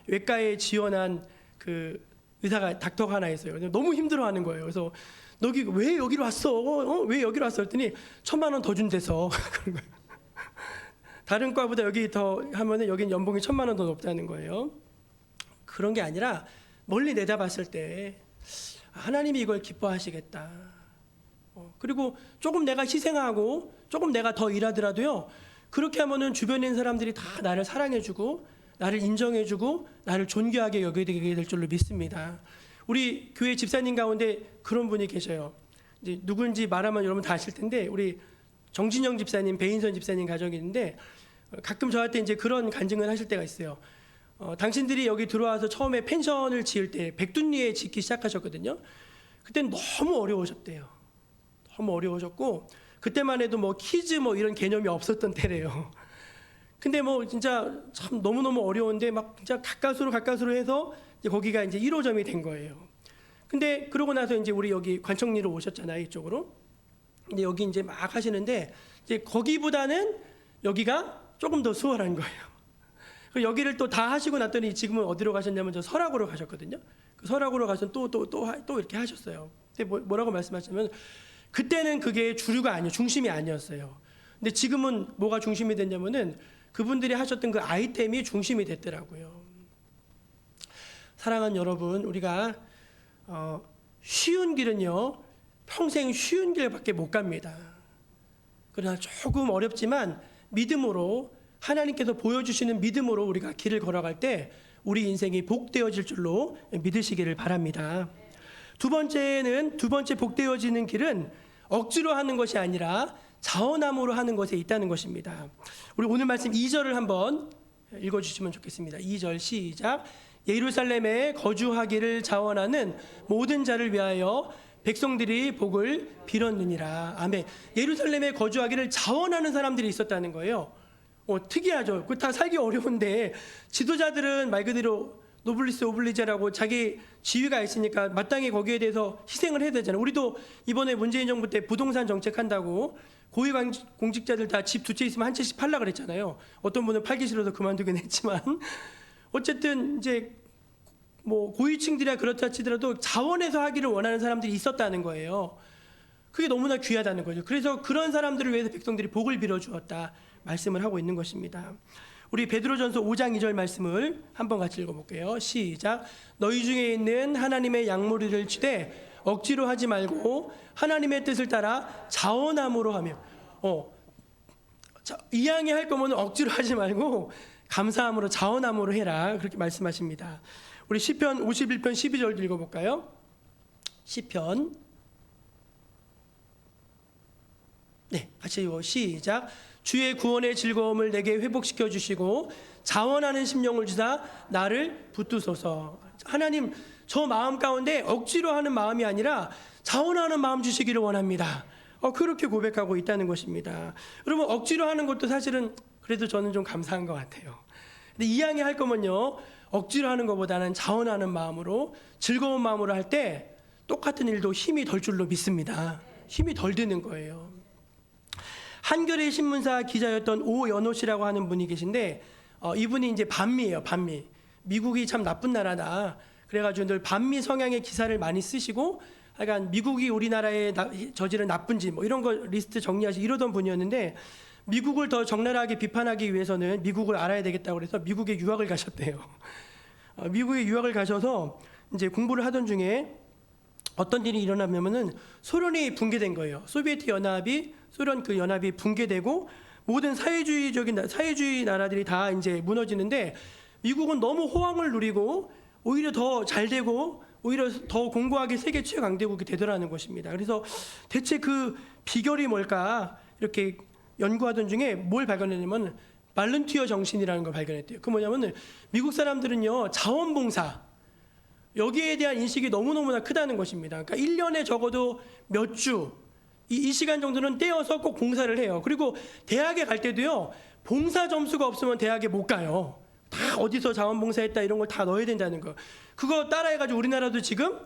외과에 지원한 그 의사가 닥터가 하나 있어요. 너무 힘들어하는 거예요. 그래서 너기 왜 여기로 왔어? 왜 여기로 왔어? 했더니 1,000만 원 더 준대서 그런 거예요. 다른 과보다 여기 더 하면은 여긴 연봉이 1,000만 원 더 높다는 거예요. 그런 게 아니라 멀리 내다봤을 때 하나님이 이걸 기뻐하시겠다. 그리고 조금 내가 희생하고 조금 내가 더 일하더라도요. 그렇게 하면은 주변에 있는 사람들이 다 나를 사랑해주고 나를 인정해주고 나를 존귀하게 여기게 될 줄로 믿습니다. 우리 교회 집사님 가운데 그런 분이 계셔요. 이제 누군지 말하면 여러분 다 아실 텐데 우리 정진영 집사님, 배인선 집사님 가족이 있는데 가끔 저한테 이제 그런 간증을 하실 때가 있어요. 당신들이 여기 들어와서 처음에 펜션을 지을 때 백둔리에 짓기 시작하셨거든요. 그때는 너무 어려우셨대요. 너무 어려우셨고 그때만 해도 뭐 키즈 뭐 이런 개념이 없었던 때래요. 근데 뭐 진짜 참 너무너무 어려운데 막 진짜 가까스로 해서 이제 거기가 이제 1호점이 된 거예요. 근데 그러고 나서 이제 우리 여기 관청리로 오셨잖아요, 이쪽으로. 근데 여기 이제 막 하시는데 이제 거기보다는 여기가 조금 더 수월한 거예요. 그리고 여기를 또 다 하시고 났더니 지금은 어디로 가셨냐면 저 설악으로 가셨거든요. 그 설악으로 가서 또 이렇게 하셨어요. 근데 뭐라고 말씀하시냐면 그때는 그게 주류가 아니에요. 중심이 아니었어요. 근데 지금은 뭐가 중심이 됐냐면은 그분들이 하셨던 그 아이템이 중심이 됐더라고요. 사랑하는 여러분, 우리가 쉬운 길은요 평생 쉬운 길밖에 못 갑니다. 그러나 조금 어렵지만 믿음으로 하나님께서 보여주시는 믿음으로 우리가 길을 걸어갈 때 우리 인생이 복되어질 줄로 믿으시기를 바랍니다. 두 번째 복되어지는 길은 억지로 하는 것이 아니라 자원함으로 하는 것에 있다는 것입니다. 우리 오늘 말씀 2절을 한번 읽어주시면 좋겠습니다. 2절 시작. 예루살렘에 거주하기를 자원하는 모든 자를 위하여 백성들이 복을 빌었느니라. 아멘. 예루살렘에 거주하기를 자원하는 사람들이 있었다는 거예요. 특이하죠. 그 다 살기 어려운데 지도자들은 말 그대로 노블리스 오블리제라고 자기 지위가 있으니까 마땅히 거기에 대해서 희생을 해야 되잖아요. 우리도 이번에 문재인 정부 때 부동산 정책한다고 고위 공직자들 다 집 두 채 있으면 한 채씩 팔라 그랬잖아요. 어떤 분은 팔기 싫어서 그만두긴 했지만 어쨌든 이제 뭐 고위층들이야 그렇다 치더라도 자원해서 하기를 원하는 사람들이 있었다는 거예요. 그게 너무나 귀하다는 거죠. 그래서 그런 사람들을 위해서 백성들이 복을 빌어 주었다 말씀을 하고 있는 것입니다. 우리 베드로전서 5장 2절 말씀을 한번 같이 읽어볼게요. 시작. 너희 중에 있는 하나님의 양무리를 치되 억지로 하지 말고 하나님의 뜻을 따라 자원함으로 하며 이왕에 할 거면 억지로 하지 말고 감사함으로 자원함으로 해라 그렇게 말씀하십니다. 우리 시편 51편 12절 읽어볼까요? 시편 같이 읽어 시작. 주의 구원의 즐거움을 내게 회복시켜 주시고 자원하는 심령을 주사 나를 붙드소서. 하나님 저 마음 가운데 억지로 하는 마음이 아니라 자원하는 마음 주시기를 원합니다. 그렇게 고백하고 있다는 것입니다. 여러분 억지로 하는 것도 사실은 그래도 저는 좀 감사한 것 같아요. 근데 이왕에 할 거면요 억지로 하는 것보다는 자원하는 마음으로 즐거운 마음으로 할 때 똑같은 일도 힘이 덜 줄로 믿습니다. 힘이 덜 드는 거예요. 한겨레 신문사 기자였던 오연호 씨라고 하는 분이 계신데 이분이 이제 반미예요. 반미. 미국이 참 나쁜 나라다. 그래가지고 늘 반미 성향의 기사를 많이 쓰시고 하여간 미국이 우리나라에 저지른 나쁜 짓 뭐 이런 거 리스트 정리하시고 이러던 분이었는데 미국을 더 적나라하게 비판하기 위해서는 미국을 알아야 되겠다고 그래서 미국에 유학을 가셨대요. 미국에 유학을 가셔서 이제 공부를 하던 중에 어떤 일이 일어나면은 소련이 붕괴된 거예요. 소비에트 연합이 소련 그 연합이 붕괴되고 모든 사회주의 나라들이 다 이제 무너지는데 미국은 너무 호황을 누리고 오히려 더 잘 되고 오히려 더 공고하게 세계 최강대국이 되더라는 것입니다. 그래서 대체 그 비결이 뭘까 이렇게 연구하던 중에 뭘 발견했냐면 발런티어 정신이라는 걸 발견했대요. 그 뭐냐면 미국 사람들은요 자원봉사 여기에 대한 인식이 너무너무나 크다는 것입니다. 그러니까 1년에 적어도 몇 주, 이 시간 정도는 떼어서 꼭 봉사를 해요. 그리고 대학에 갈 때도요, 봉사 점수가 없으면 대학에 못 가요. 다 어디서 자원봉사했다 이런 걸 다 넣어야 된다는 거. 그거 따라해가지고 우리나라도 지금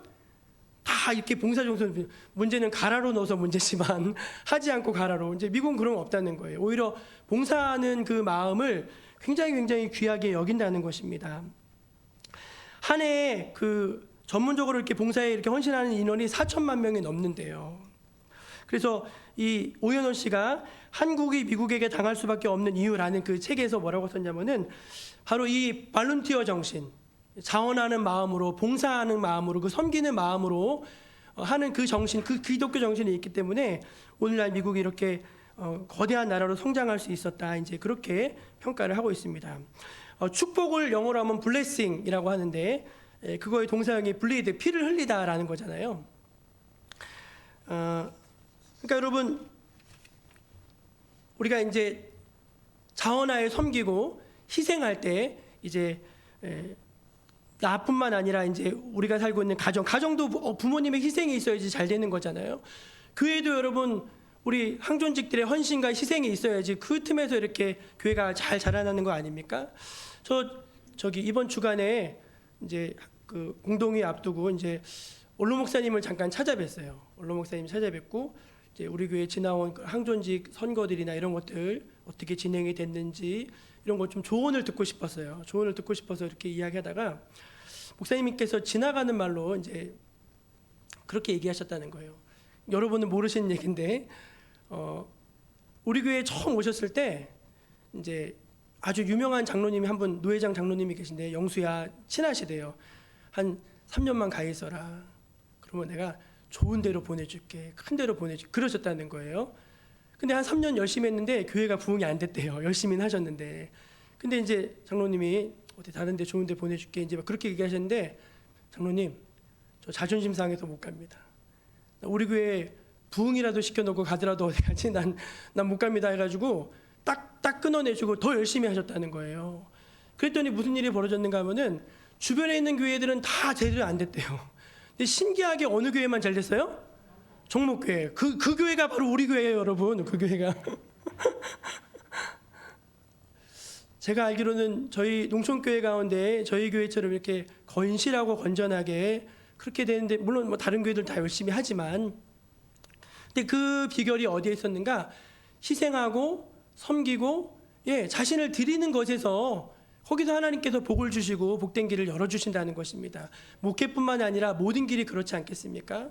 다 이렇게 봉사 점수, 문제는 가라로 넣어서 문제지만 하지 않고 가라로. 이제 미국은 그런 거 없다는 거예요. 오히려 봉사하는 그 마음을 굉장히 귀하게 여긴다는 것입니다. 한 해에 그 전문적으로 이렇게 봉사에 이렇게 헌신하는 인원이 4천만 명이 넘는데요. 그래서 이 오연호 씨가 한국이 미국에게 당할 수밖에 없는 이유라는 그 책에서 뭐라고 썼냐면은 바로 이 발런티어 정신, 자원하는 마음으로 봉사하는 마음으로 그 섬기는 마음으로 하는 그 정신, 그 기독교 정신이 있기 때문에 오늘날 미국이 이렇게 거대한 나라로 성장할 수 있었다. 이제 그렇게 평가를 하고 있습니다. 축복을 영어로 하면 blessing이라고 하는데 그거의 동사형이 bleed, 피를 흘리다라는 거잖아요. 그러니까 여러분 우리가 이제 자원하에 섬기고 희생할 때 이제 나뿐만 아니라 이제 우리가 살고 있는 가정도 부모님의 희생이 있어야지 잘 되는 거잖아요. 교회도 여러분 우리 항존직들의 헌신과 희생이 있어야지 그 틈에서 이렇게 교회가 잘 자라나는 거 아닙니까? 저기 이번 주간에 이제 그 공동회 앞두고 이제 원로 목사님을 잠깐 찾아뵀어요. 원로 목사님 찾아뵙고 이제 우리 교회 지나온 항존직 선거들이나 이런 것들 어떻게 진행이 됐는지 이런 것 좀 조언을 듣고 싶었어요. 조언을 듣고 싶어서 이렇게 이야기하다가 목사님께서 지나가는 말로 이제 그렇게 얘기하셨다는 거예요. 여러분은 모르시는 얘기인데 우리 교회에 처음 오셨을 때 이제 아주 유명한 장로님이 한 분 노회장 장로님이 계신데 영수야 친하시대요. 한 3년만 가 있어라. 그러면 내가 좋은 데로 보내줄게. 큰 데로 보내줄게. 그러셨다는 거예요. 근데 한 3년 열심히 했는데 교회가 부흥이 안 됐대요. 열심히는 하셨는데. 근데 이제 장로님이 어디 다른 데 좋은 데 보내줄게. 이제 막 그렇게 얘기하셨는데 장로님 저 자존심 상해서 못 갑니다. 우리 교회 부흥이라도 시켜놓고 가더라도 어디 가지? 난 못 갑니다 해가지고 딱 끊어내주고 더 열심히 하셨다는 거예요. 그랬더니 무슨 일이 벌어졌는가 하면은 주변에 있는 교회들은 다 제대로 안 됐대요. 근데 신기하게 어느 교회만 잘 됐어요? 종목교회. 그 교회가 바로 우리 교회예요, 여러분. 그 교회가. 제가 알기로는 저희 농촌교회 가운데 저희 교회처럼 이렇게 건실하고 건전하게 그렇게 되는데 물론 뭐 다른 교회들 다 열심히 하지만 근데 그 비결이 어디에 있었는가? 희생하고 섬기고 자신을 드리는 것에서 거기서 하나님께서 복을 주시고 복된 길을 열어주신다는 것입니다. 목회뿐만 아니라 모든 길이 그렇지 않겠습니까?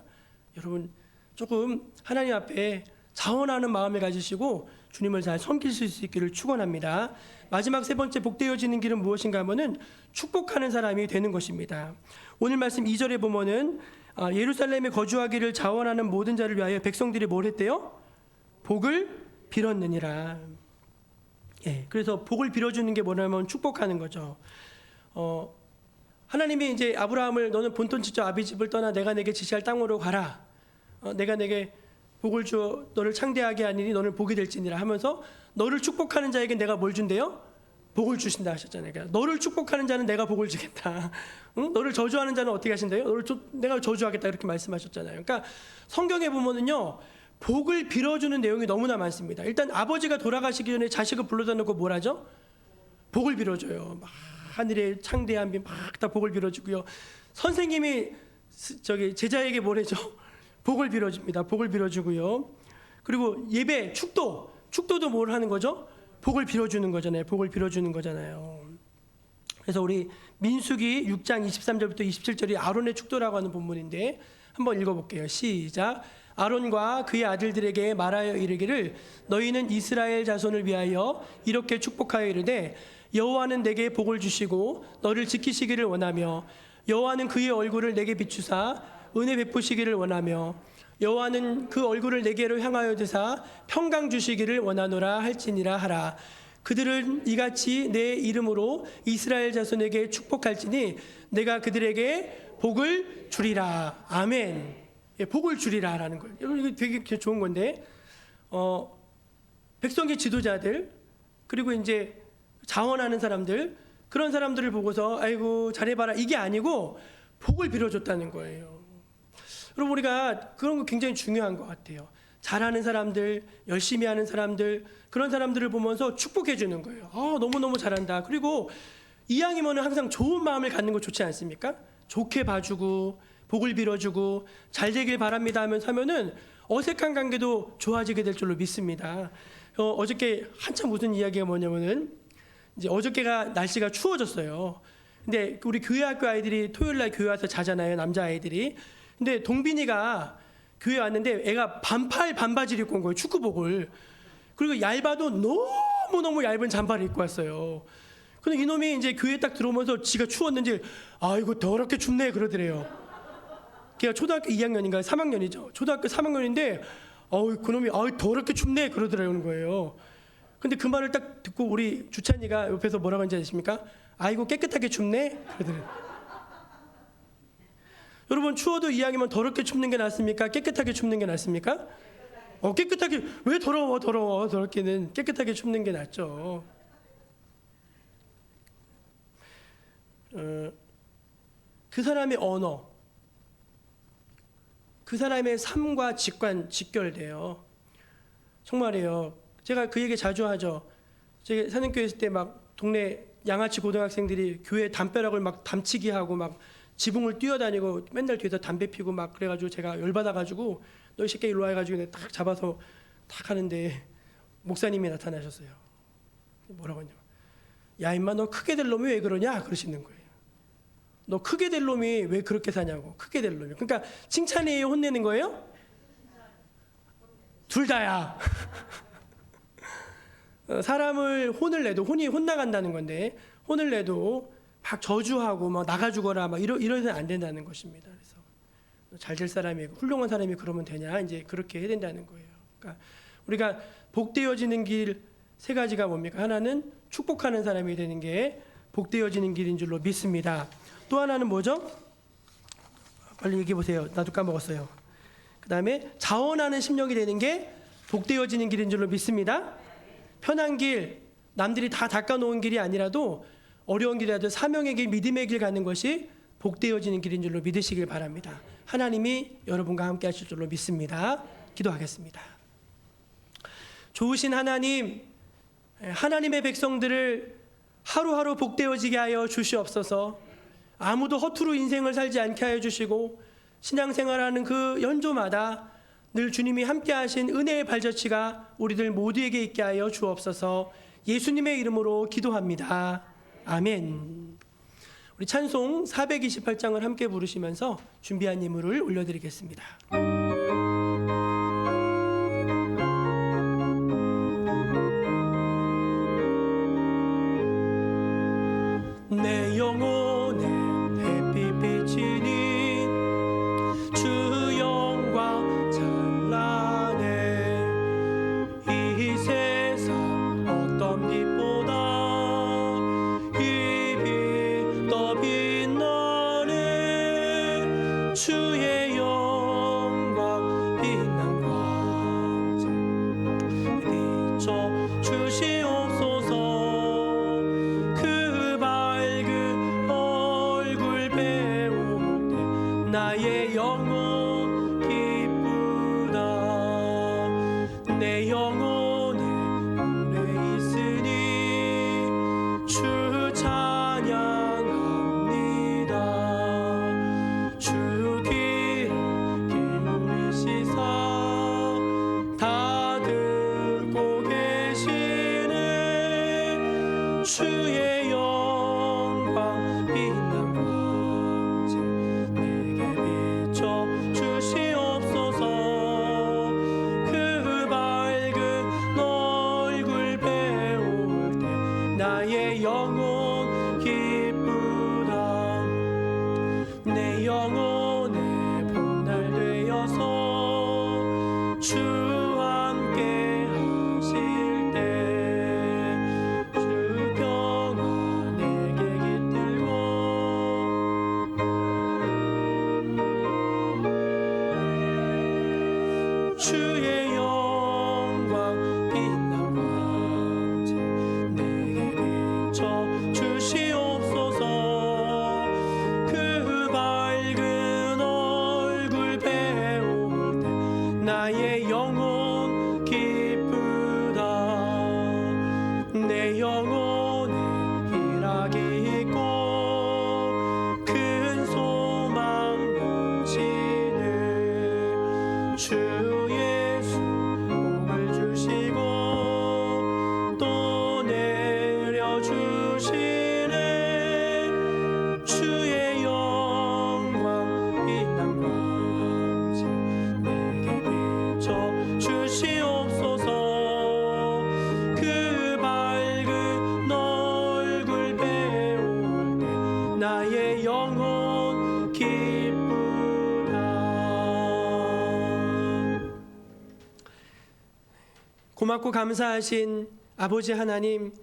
여러분 조금 하나님 앞에 자원하는 마음을 가지시고 주님을 잘 섬길 수 있기를 축원합니다. 마지막 세 번째 복되어지는 길은 무엇인가 하면은 축복하는 사람이 되는 것입니다. 오늘 말씀 2절에 보면은 예루살렘에 거주하기를 자원하는 모든 자를 위하여 백성들이 뭘 했대요? 복을 빌었느니라. 그래서 복을 빌어주는 게 뭐냐면 축복하는 거죠. 하나님이 이제 아브라함을 너는 본토 집과 아비 집을 떠나 내가 내게 지시할 땅으로 가라. 내가 내게 복을 주어 너를 창대하게 하니니 너는 복이 될지니라 하면서 너를 축복하는 자에게 내가 뭘 준대요? 복을 주신다 하셨잖아요. 그러니까 너를 축복하는 자는 내가 복을 주겠다. 응? 너를 저주하는 자는 어떻게 하신대요? 내가 저주하겠다 이렇게 말씀하셨잖아요. 그러니까 성경에 보면은요 복을 빌어주는 내용이 너무나 많습니다. 일단 아버지가 돌아가시기 전에 자식을 불러다 놓고 뭘 하죠? 복을 빌어줘요. 막 하늘의 창대한 비 막 다 복을 빌어주고요. 선생님이 제자에게 뭘 해줘? 복을 빌어줍니다. 복을 빌어주고요. 그리고 예배, 축도도 뭘 하는 거죠? 복을 빌어주는 거잖아요. 복을 빌어주는 거잖아요. 그래서 우리 민수기 6장 23절부터 27절이 아론의 축도라고 하는 본문인데 한번 읽어볼게요. 시작. 아론과 그의 아들들에게 말하여 이르기를 너희는 이스라엘 자손을 위하여 이렇게 축복하여 이르되 여호와는 내게 복을 주시고 너를 지키시기를 원하며 여호와는 그의 얼굴을 내게 비추사 은혜 베푸시기를 원하며 여호와는 그 얼굴을 내게로 향하여 드사 평강 주시기를 원하노라 할지니라 하라. 그들은 이같이 내 이름으로 이스라엘 자손에게 축복할지니 내가 그들에게 복을 주리라. 아멘. 예, 복을 주리라라는 거예요. 여러분 이거 되게 좋은 건데 백성의 지도자들 그리고 이제 자원하는 사람들 그런 사람들을 보고서 아이고 잘해봐라 이게 아니고 복을 빌어줬다는 거예요. 여러분 우리가 그런 거 굉장히 중요한 것 같아요. 잘하는 사람들, 열심히 하는 사람들 그런 사람들을 보면서 축복해 주는 거예요. 너무너무 잘한다. 그리고 이왕이면 항상 좋은 마음을 갖는 거 좋지 않습니까? 좋게 봐주고 복을 빌어주고 잘 되길 바랍니다 하면서 하면은 어색한 관계도 좋아지게 될 줄로 믿습니다. 어저께 한참 무슨 이야기가 뭐냐면은 이제 어저께가 날씨가 추워졌어요. 근데 우리 교회 학교 아이들이 토요일 날 교회 와서 자잖아요. 남자 아이들이. 근데 동빈이가 교회 왔는데 애가 반팔 반바지를 입고 온 거예요. 축구복을. 그리고 얇아도 너무너무 얇은 잠바를 입고 왔어요. 근데 이놈이 이제 교회 딱 들어오면서 지가 추웠는지 아이고 더럽게 춥네 그러더래요. 걔가 초등학교 2학년인가 3학년이죠. 초등학교 3학년인데 그놈이 더럽게 춥네 그러더라는 거예요. 근데 그 말을 딱 듣고 우리 주찬이가 옆에서 뭐라고 하는지 아십니까? 아이고 깨끗하게 춥네 그러더래요. 여러분 추워도 이왕이면 더럽게 춥는 게 낫습니까? 깨끗하게 춥는 게 낫습니까? 깨끗하게 왜 더럽게는 깨끗하게 춥는 게 낫죠. 그 사람의 언어, 그 사람의 삶과 직결돼요. 정말이에요. 제가 그 얘기 자주 하죠. 제가 사는교회 있을 때 막 동네 양아치 고등학생들이 교회 담벼락을 막 담치기 하고 막 지붕을 뛰어다니고 맨날 뒤에서 담배 피고 막 그래가지고 제가 열받아가지고 너 이 새끼 일로 와가지고 딱 잡아서 딱 하는데 목사님이 나타나셨어요. 뭐라고 하냐? 야 임마 너 크게 될 놈이 왜 그러냐? 그러시는 거예요. 너 크게 될 놈이 왜 그렇게 사냐고. 크게 될 놈이. 그러니까 칭찬이에요? 혼내는 거예요? 둘 다야. 사람을 혼을 내도 혼이 혼나간다는 건데 혼을 내도 막 저주하고 막 나가 죽어라 막 이러면 안 된다는 것입니다. 그래서 잘 될 사람이 훌륭한 사람이 그러면 되냐 이제 그렇게 해야 된다는 거예요. 그러니까 우리가 복되어지는 길 세 가지가 뭡니까? 하나는 축복하는 사람이 되는 게 복되어지는 길인 줄로 믿습니다. 또 하나는 뭐죠? 빨리 얘기해 보세요. 나도 까먹었어요. 그 다음에 자원하는 심령이 되는 게 복되어지는 길인 줄로 믿습니다. 편한 길, 남들이 다 닦아놓은 길이 아니라도 어려운 길이라도 사명의 길, 믿음의 길 가는 것이 복되어지는 길인 줄로 믿으시길 바랍니다. 하나님이 여러분과 함께 하실 줄로 믿습니다. 기도하겠습니다. 좋으신 하나님, 하나님의 백성들을 하루하루 복되어지게 하여 주시옵소서. 아무도 허투루 인생을 살지 않게 하여 주시고 신앙생활하는 그 연조마다 늘 주님이 함께 하신 은혜의 발자취가 우리들 모두에게 있게 하여 주옵소서. 예수님의 이름으로 기도합니다. 아멘. 우리 찬송 428장을 함께 부르시면서 준비한 예물을 올려드리겠습니다. 내 영혼에 햇빛 비치니 주 영광 찬란해. 이 세상 어떤 빛보다 이 빛 더 빛나네. 주의 영광 빛난 광채 비춰 주시옵소서. 나의 영혼 기쁘다. 내 영혼에 오래 있으니 주 찬양합니다. 주 귀를 기울이시사 다 듣고 계시네. 주의 영광 빛난 주시 주의 영광 빛난 광채 내게 비춰 주시옵소서. 그 밝은 얼굴 배울 때 나의 영혼 기쁘다. 내 영혼에 희락이 있고 큰 소망 넘치네. 주 예수 복을 주시고 또 내려주시네. 주의 영광 빛난 광채 내게 비춰 주시옵소서. 그 밝은 얼굴 배울 때 나의 영혼 기쁘다. 고맙고 감사하신 아버지 하나님,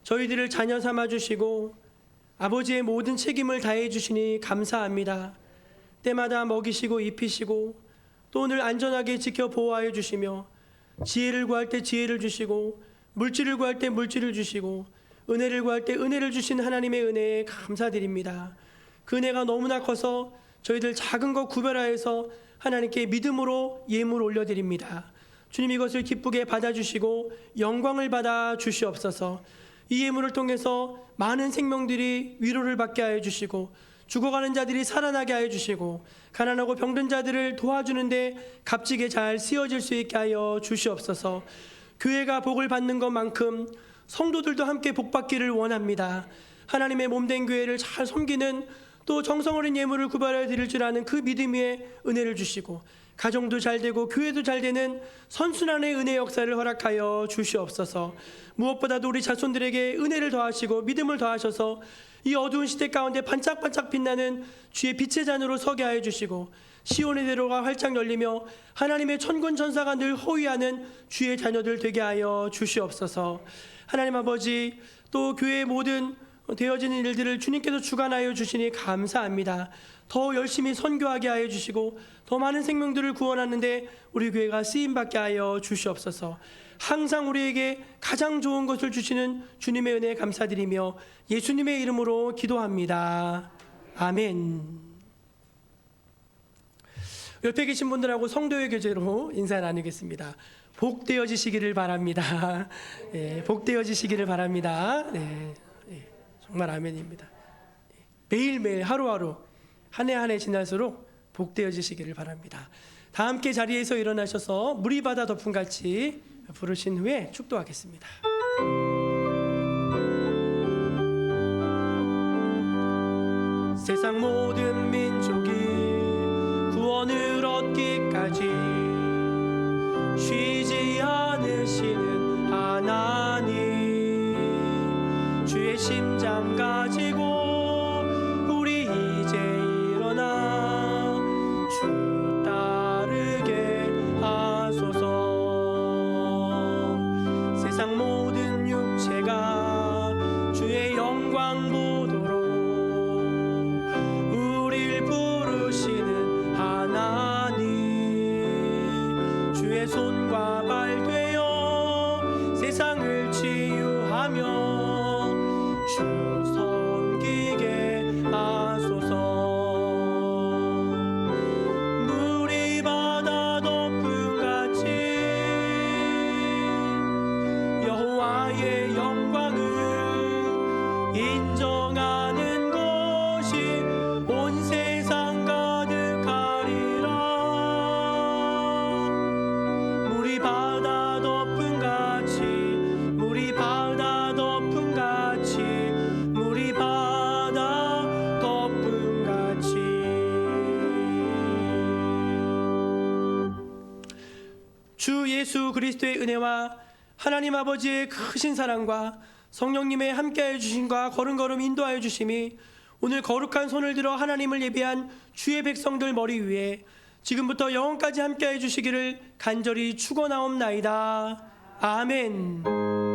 저희들을 자녀 삼아 주시고 아버지의 모든 책임을 다해 주시니 감사합니다. 때마다 먹이시고 입히시고 또 오늘 안전하게 지켜 보호하여 주시며 지혜를 구할 때 지혜를 주시고 물질을 구할 때 물질을 주시고 은혜를 구할 때 은혜를 주신 하나님의 은혜에 감사드립니다. 그 은혜가 너무나 커서 저희들 작은 것 구별하여서 하나님께 믿음으로 예물 올려드립니다. 주님, 이것을 기쁘게 받아주시고 영광을 받아 주시옵소서. 이 예물을 통해서 많은 생명들이 위로를 받게 하여 주시고 죽어가는 자들이 살아나게 하여 주시고 가난하고 병든 자들을 도와주는데 값지게 잘 쓰여질 수 있게 하여 주시옵소서. 교회가 복을 받는 것만큼 성도들도 함께 복받기를 원합니다. 하나님의 몸된 교회를 잘 섬기는 또 정성 어린 예물을 구별하여 드릴 줄 아는 그 믿음 위에 은혜를 주시고 가정도 잘 되고 교회도 잘 되는 선순환의 은혜 역사를 허락하여 주시옵소서. 무엇보다도 우리 자손들에게 은혜를 더하시고 믿음을 더하셔서 이 어두운 시대 가운데 반짝반짝 빛나는 주의 빛의 잔으로 서게 하여 주시고 시온의 대로가 활짝 열리며 하나님의 천군 천사가 늘 호위하는 주의 자녀들 되게 하여 주시옵소서. 하나님 아버지, 또 교회의 모든 되어지는 일들을 주님께서 주관하여 주시니 감사합니다. 더 열심히 선교하게 하여 주시고 더 많은 생명들을 구원하는데 우리 교회가 쓰임받게 하여 주시옵소서. 항상 우리에게 가장 좋은 것을 주시는 주님의 은혜에 감사드리며 예수님의 이름으로 기도합니다. 아멘. 옆에 계신 분들하고 성도의 교제로 인사 나누겠습니다. 복되어지시기를 바랍니다. 네, 복되어지시기를 바랍니다. 네, 네, 정말 아멘입니다. 매일매일 하루하루 한 해 한 해 지날수록 복되어지시기를 바랍니다. 다 함께 자리에서 일어나셔서 물이 바다 덮음같이 부르신 후에 축도하겠습니다. 세상 모든 민족이 구원을 얻기까지 쉬지 않으시는 하나님, 주의 심장 가지고 우리 이제 일어나 주 따르게 하소서. 세상 모든 육체가 주의 영광 보도록 우릴 부르시는 하나님, 주의 손과 발 되어 세상을 치유하며 주 섬기게 하소서. 물이 바다 덮음같이 여호와의 영광을 인정하는 것이 온 세상 가득하리라. 물이 바다 덮음같이, 물이 바다 덮음같이, 물이 바다 덮음같이. 주 예수 그리스도의 은혜와 하나님 아버지의 크신 사랑과 성령님의 함께하여 주심과 걸음걸음 인도하여 주심이 오늘 거룩한 손을 들어 하나님을 예배한 주의 백성들 머리 위에 지금부터 영원까지 함께하여 주시기를 간절히 축원하옵나이다. 아멘.